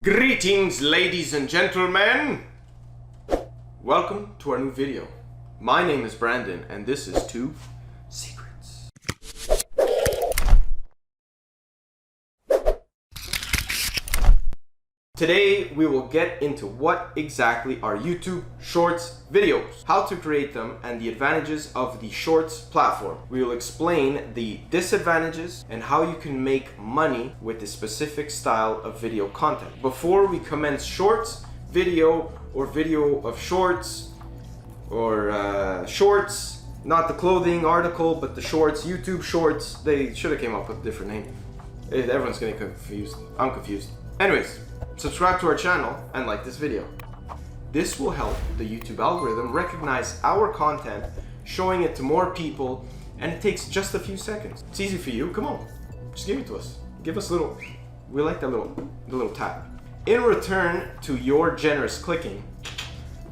Greetings, ladies and gentlemen! Welcome to our new video. My name is Brandon and this is Two Secrets. Today we will get into what exactly are YouTube Shorts videos, how to create them, and the advantages of the Shorts platform. We will explain the disadvantages and how you can make money with this specific style of video content. Before we commence Shorts video or video of shorts or shorts, not the clothing article, but the shorts, YouTube Shorts, they should have came up with a different name. Everyone's getting confused. I'm confused. Anyways, subscribe to our channel and like this video. This will help the YouTube algorithm recognize our content, showing it to more people, and it takes just a few seconds. It's easy for you, come on, just give it to us. Give us a little, we like that little tap. In return to your generous clicking,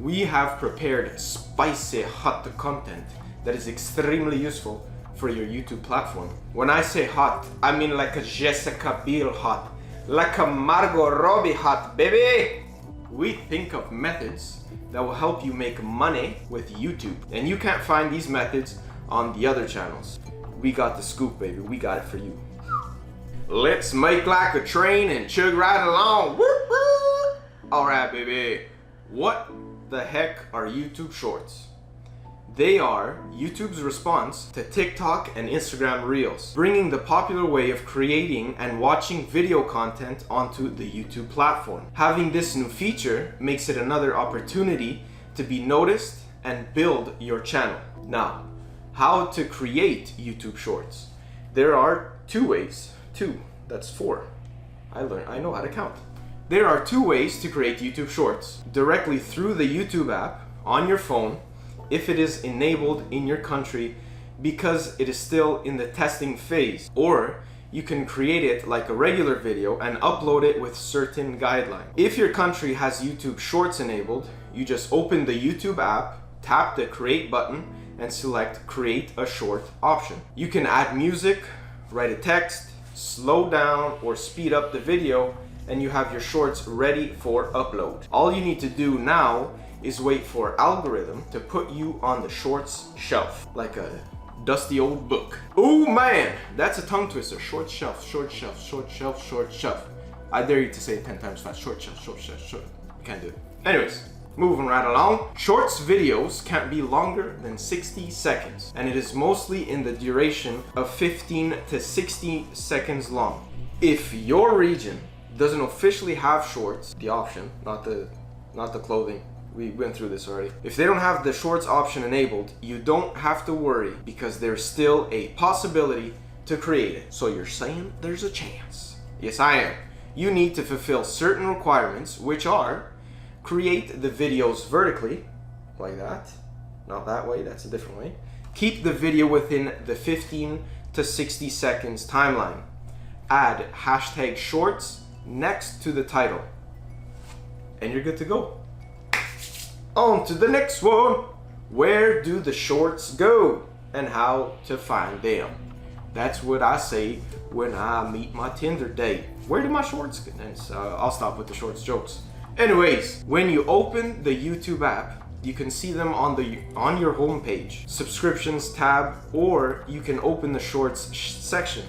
we have prepared spicy hot content that is extremely useful for your YouTube platform. When I say hot, I mean like a Jessica Biel hot. Like a Margot Robbie hot, baby! We think of methods that will help you make money with YouTube. And you can't find these methods on the other channels. We got the scoop, baby. We got it for you. Let's make like a train and chug right along. Alright, baby. What the heck are YouTube Shorts? They are YouTube's response to TikTok and Instagram Reels, bringing the popular way of creating and watching video content onto the YouTube platform. Having this new feature makes it another opportunity to be noticed and build your channel. Now, how to create YouTube Shorts? There are two ways. That's four. I know how to count. There are two ways to create YouTube Shorts. Directly through the YouTube app on your phone, if it is enabled in your country, because it is still in the testing phase, or you can create it like a regular video and upload it with certain guidelines. If your country has YouTube Shorts enabled, you just open the YouTube app, tap the create button, and select create a short option. You can add music, write a text, slow down or speed up the video, and you have your shorts ready for upload. All you need to do now is wait for algorithm to put you on the shorts shelf, like a dusty old book. Oh man, that's a tongue twister. Short shelf, short shelf, short shelf, short shelf. I dare you to say it 10 times fast. Short shelf, short shelf, short. You can't do it. Anyways, moving right along. Shorts videos can't be longer than 60 seconds, and it is mostly in the duration of 15 to 60 seconds long. If your region doesn't officially have shorts, the option, not the clothing. We went through this already. If they don't have the shorts option enabled, you don't have to worry because there's still a possibility to create it. So you're saying there's a chance? Yes, I am. You need to fulfill certain requirements, which are create the videos vertically, like that. Not that way, that's a different way. Keep the video within the 15 to 60 seconds timeline. Add hashtag shorts next to the title. And you're good to go. On to the next one. Where do the shorts go and how to find them? That's what I say when I meet my Tinder date. Where do my shorts go? And I'll stop with the shorts jokes. Anyways, when you open the YouTube app, you can see them on your home page, subscriptions tab, or you can open the shorts section.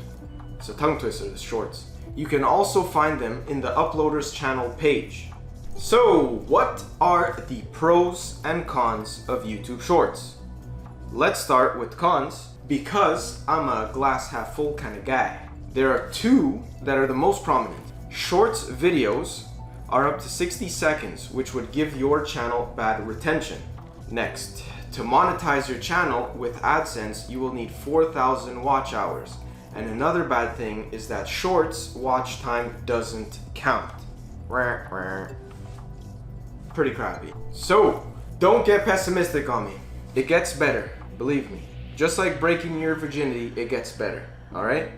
It's a tongue twister, the shorts. You can also find them in the uploaders channel page. So, what are the pros and cons of YouTube Shorts? Let's start with cons, because I'm a glass half full kind of guy. There are two that are the most prominent. Shorts videos are up to 60 seconds, which would give your channel bad retention. Next, to monetize your channel with AdSense, you will need 4,000 watch hours. And another bad thing is that Shorts watch time doesn't count. Pretty crappy. So, don't get pessimistic on me. It gets better, believe me. Just like breaking your virginity, it gets better, alright?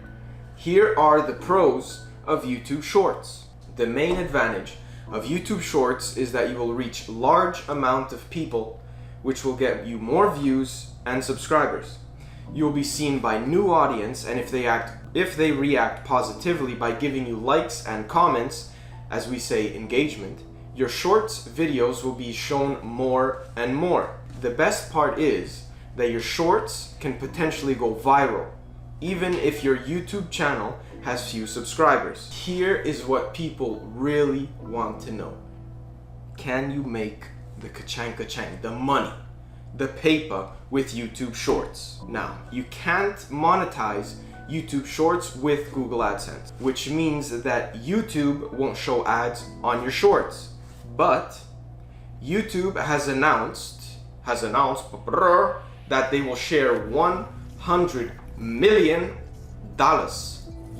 Here are the pros of YouTube Shorts. The main advantage of YouTube Shorts is that you will reach large amount of people, which will get you more views and subscribers. You will be seen by new audience, and if they react positively by giving you likes and comments, as we say, engagement, your shorts videos will be shown more and more. The best part is that your shorts can potentially go viral, even if your YouTube channel has few subscribers. Here is what people really want to know. Can you make the ka-chang, the money, the paper with YouTube Shorts? Now, you can't monetize YouTube Shorts with Google AdSense, which means that YouTube won't show ads on your shorts. But YouTube has announced that they will share $100 million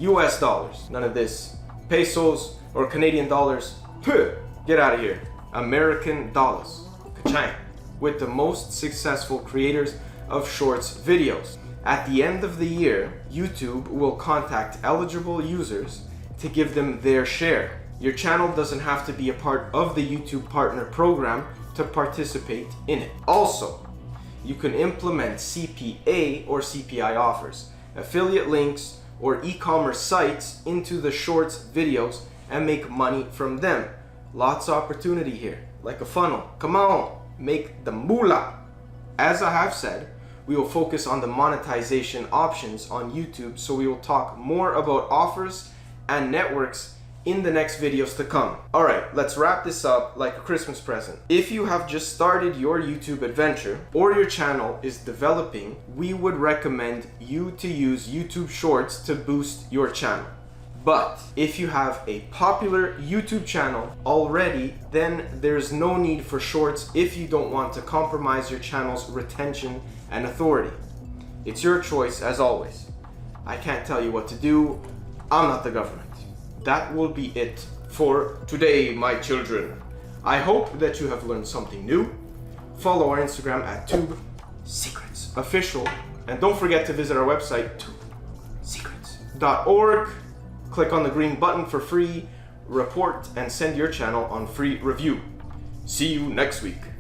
US dollars. None of this pesos or Canadian dollars. Puh, get out of here. American dollars. Ka-chang. With the most successful creators of shorts videos. At the end of the year, YouTube will contact eligible users to give them their share. Your channel doesn't have to be a part of the YouTube Partner Program to participate in it. Also, you can implement CPA or CPI offers, affiliate links, or e-commerce sites into the shorts videos and make money from them. Lots of opportunity here, like a funnel. Come on, make the moolah. As I have said, we will focus on the monetization options on YouTube, so we will talk more about offers and networks in the next videos to come. Alright, let's wrap this up like a Christmas present. If you have just started your YouTube adventure or your channel is developing, we would recommend you to use YouTube Shorts to boost your channel. But if you have a popular YouTube channel already, then there's no need for Shorts if you don't want to compromise your channel's retention and authority. It's your choice as always. I can't tell you what to do. I'm not the government. That will be it for today, my children. I hope that you have learned something new. Follow our Instagram at TubeSecretsOfficial, and don't forget to visit our website, tubesecrets.org. Click on the green button for free report and send your channel on free review. See you next week.